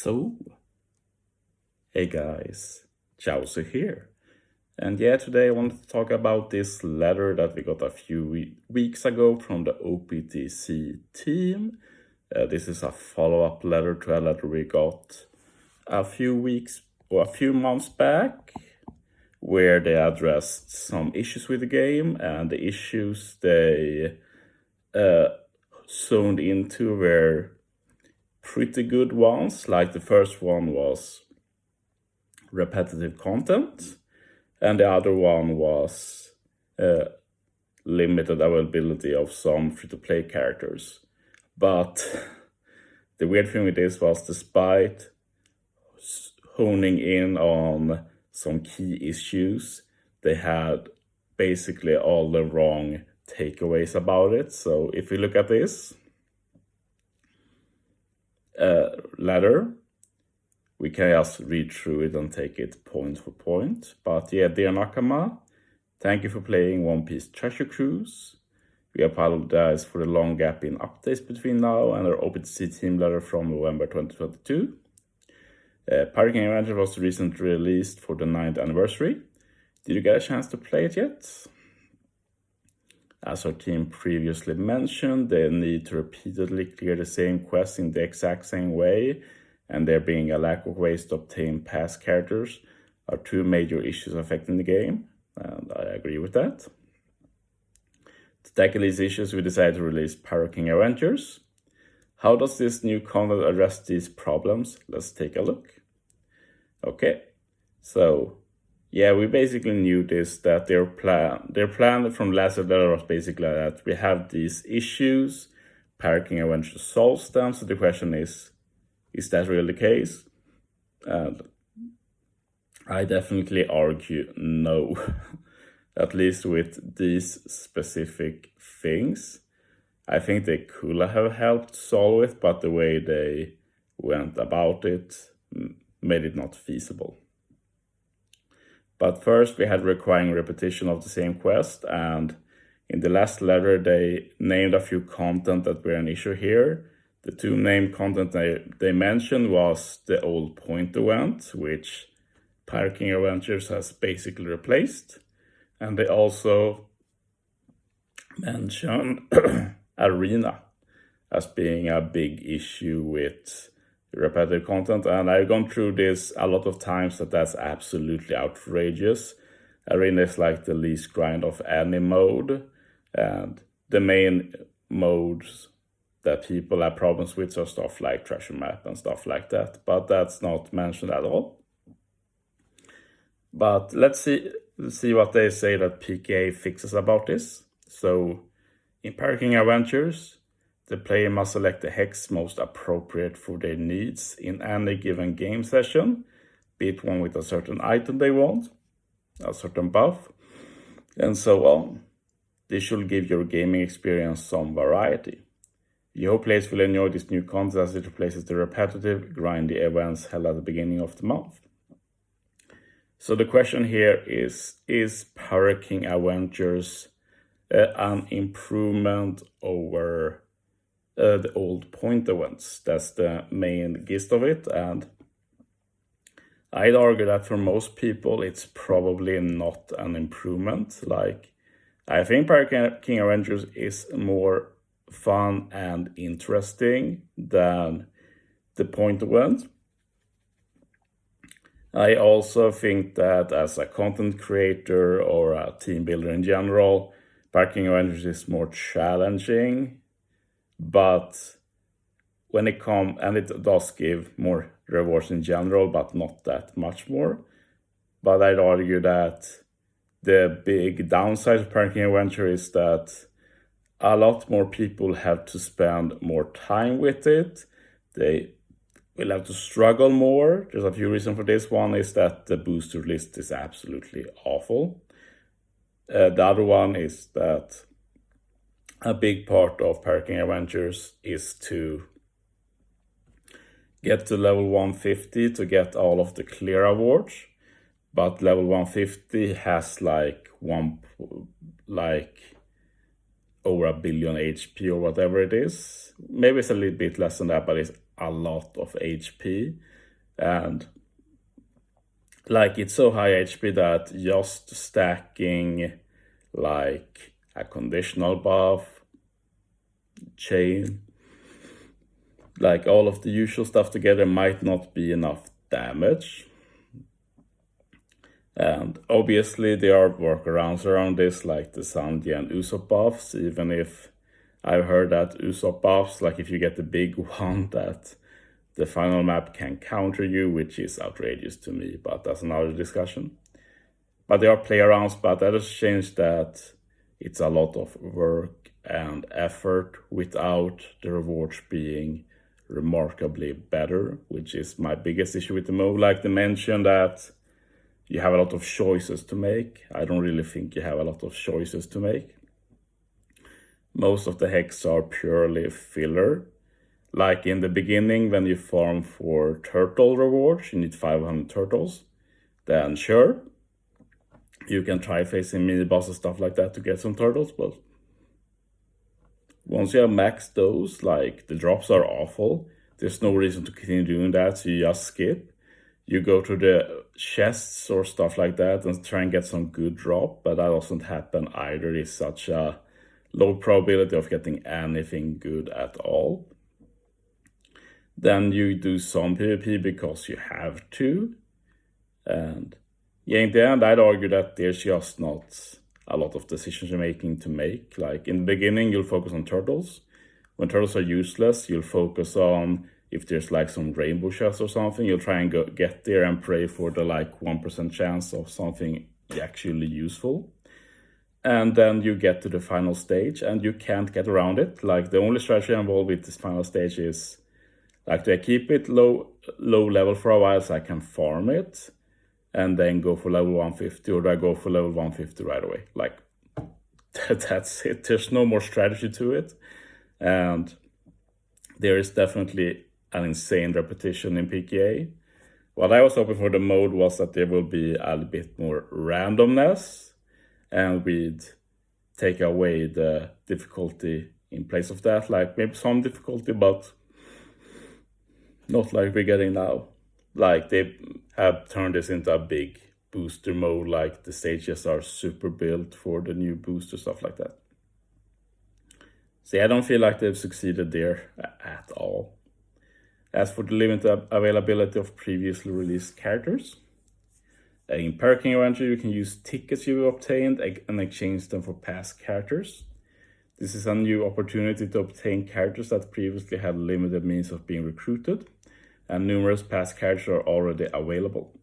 So, hey guys, Chauzu here. And yeah, today I wanted to talk about this letter that we got a few weeks ago from the OPTC team. This is a follow-up letter to a letter we got a few weeks or a few months back, where they addressed some issues with the game, and the issues they zoned into were pretty good ones. Like the first one was repetitive content, and the other one was limited availability of some free-to-play characters. But the weird thing with this was, despite honing in on some key issues, they had basically all the wrong takeaways about it. So if we look at this letter, we can just read through it and take it point for point. But yeah, dear Nakama, thank you for playing One Piece Treasure Cruise. We apologize for the long gap in updates between now and our OPTC team letter from November 2022. Pirating Adventure was recently released for the 9th anniversary. Did you get a chance to play it yet? As our team previously mentioned, they need to repeatedly clear the same quest in the exact same way, and there being a lack of ways to obtain past characters are two major issues affecting the game, and I agree with that. To tackle these issues, we decided to release Pirating Adventures. How does this new content address these problems? Let's take a look. Okay, so yeah, we basically knew this, that their plan from last letter was basically that we have these issues, Pirating Adventures solves them, so the question is that really the case? And I definitely argue no, at least with these specific things. I think they could have helped solve it, but the way they went about it made it not feasible. But first, we had requiring repetition of the same quest, and in the last letter, they named a few content that were an issue here. The two named content they mentioned was the old point event, which Pirating Adventures has basically replaced. And they also mentioned Arena as being a big issue with repetitive content. And I've gone through this a lot of times, that's absolutely outrageous. Arena is like the least grind of any mode. And the main modes that people have problems with are stuff like treasure map and stuff like that, but that's not mentioned at all. But let's see what they say that PKA fixes about this. So in Pirating Adventures, the player must select the hex most appropriate for their needs in any given game session, be it one with a certain item they want, a certain buff, and so on. This should give your gaming experience some variety. We hope players will enjoy this new content as it replaces the repetitive, grindy events held at the beginning of the month. So the question here is Pirating Adventures an improvement over the old point events? That's the main gist of it, and I'd argue that for most people it's probably not an improvement. Like, I think Pirating Adventures is more fun and interesting than the point event. I also think that as a content creator or a team builder in general, Pirating Adventures is more challenging, but when it comes, and it does give more rewards in general, but not that much more. But I'd argue that the big downside of Pirating Adventure is that a lot more people have to spend more time with it. They will have to struggle more. There's a few reasons for this. One is that the booster list is absolutely awful. The other one is that a big part of Pirating Adventures is to get to level 150 to get all of the clear awards. But level 150 has like over 1 billion HP or whatever it is. Maybe it's a little bit less than that, but it's a lot of HP, and like it's so high HP that just stacking like a conditional buff, chain, like all of the usual stuff together might not be enough damage. And obviously there are workarounds around this, like the Sanji and Usopp buffs, even if I've heard that Usopp buffs, like if you get the big one, that the final map can counter you, which is outrageous to me, but that's another discussion. But there are play arounds, but that has changed that it's a lot of work and effort without the rewards being remarkably better, which is my biggest issue with the move. Like they mentioned that you have a lot of choices to make. I don't really think you have a lot of choices to make. Most of the hacks are purely filler. Like in the beginning, when you farm for turtle rewards, you need 500 turtles. Then sure, you can try facing mini bosses, stuff like that to get some turtles, but once you have maxed those, like the drops are awful. There's no reason to continue doing that, so you just skip. You go to the chests or stuff like that and try and get some good drop, but that doesn't happen either. It's such a low probability of getting anything good at all. Then you do some PvP because you have to. And yeah, in the end, I'd argue that there's just not a lot of decisions you're making to make. Like in the beginning, you'll focus on turtles. When turtles are useless, you'll focus on if there's like some rainbow chest or something, you'll try and get there and pray for the like 1% chance of something actually useful. And then you get to the final stage and you can't get around it. Like the only strategy involved with this final stage is like to keep it low level for a while so I can farm it and then go for level 150, or do I go for level 150 right away? Like that's it. There's no more strategy to it. And there is definitely an insane repetition in PKA. What I was hoping for the mode was that there will be a bit more randomness and we'd take away the difficulty in place of that. Like maybe some difficulty, but not like we're getting now. Like they have turned this into a big booster mode, like the stages are super built for the new booster, stuff like that. See, I don't feel like they've succeeded there at all. As for the limited availability of previously released characters, in Perking Adventure, you can use tickets you obtained and exchange them for past characters. This is a new opportunity to obtain characters that previously had limited means of being recruited, and numerous past characters are already available.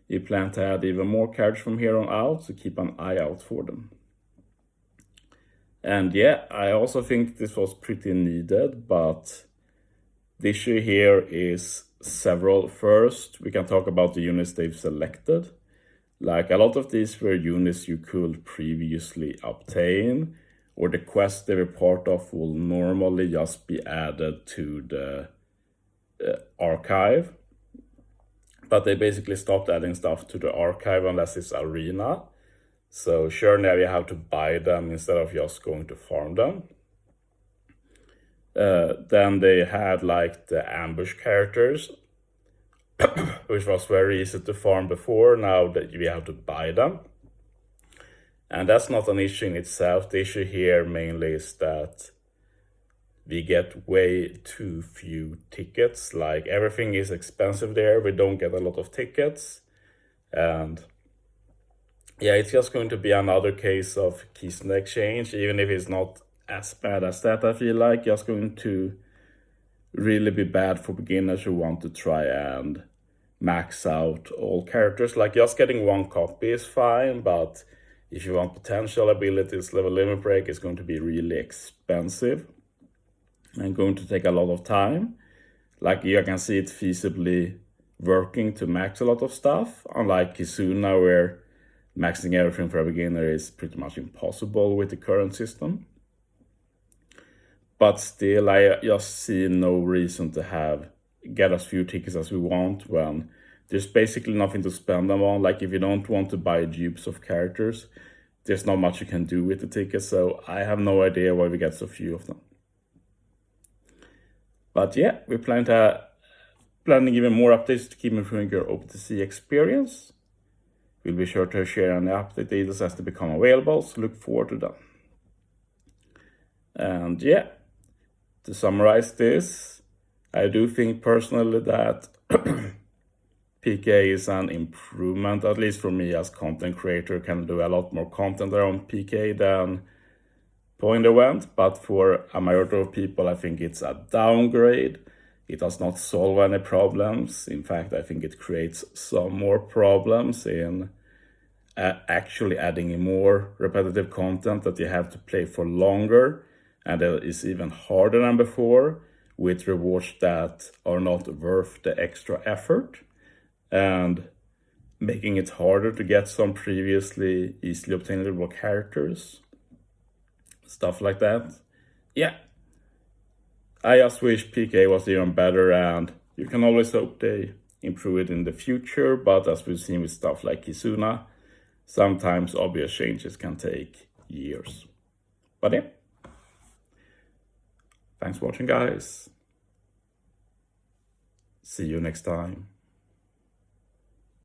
You plan to add even more characters from here on out, so keep an eye out for them. And yeah, I also think this was pretty needed, but the issue here is several. First, we can talk about the units they've selected. Like a lot of these were units you could previously obtain, or the quest they were part of will normally just be added to the archive. But they basically stopped adding stuff to the archive unless it's arena. So sure, now you have to buy them instead of just going to farm them. Then they had like the ambush characters, which was very easy to farm before. Now that you have to buy them. And that's not an issue in itself. The issue here mainly is that we get way too few tickets. Like everything is expensive there. We don't get a lot of tickets. And yeah, it's just going to be another case of keys in the exchange, even if it's not as bad as that. I feel like just going to really be bad for beginners who want to try and max out all characters. Like just getting one copy is fine, but if you want potential abilities, level limit break is going to be really expensive and going to take a lot of time. Like you can see it feasibly working to max a lot of stuff, unlike Kizuna, where maxing everything for a beginner is pretty much impossible with the current system. But still, I just see no reason to get as few tickets as we want when there's basically nothing to spend them on. Like if you don't want to buy dupes of characters, there's not much you can do with the tickets. So I have no idea why we get so few of them. But yeah, we planning even more updates to keep improving your OPTC experience. We'll be sure to share any update details as they become available, so look forward to them. And yeah, to summarize this, I do think personally that PKA is an improvement, at least for me as content creator, can do a lot more content around PKA than Point Event, but for a majority of people, I think it's a downgrade. It does not solve any problems. In fact, I think it creates some more problems in actually adding in more repetitive content that you have to play for longer, and it is even harder than before, with rewards that are not worth the extra effort, and making it harder to get some previously easily obtainable characters, stuff like that. Yeah, I just wish PKA was even better, and you can always hope they improve it in the future, but as we've seen with stuff like Kizuna, sometimes obvious changes can take years. But yeah, thanks for watching, guys. See you next time.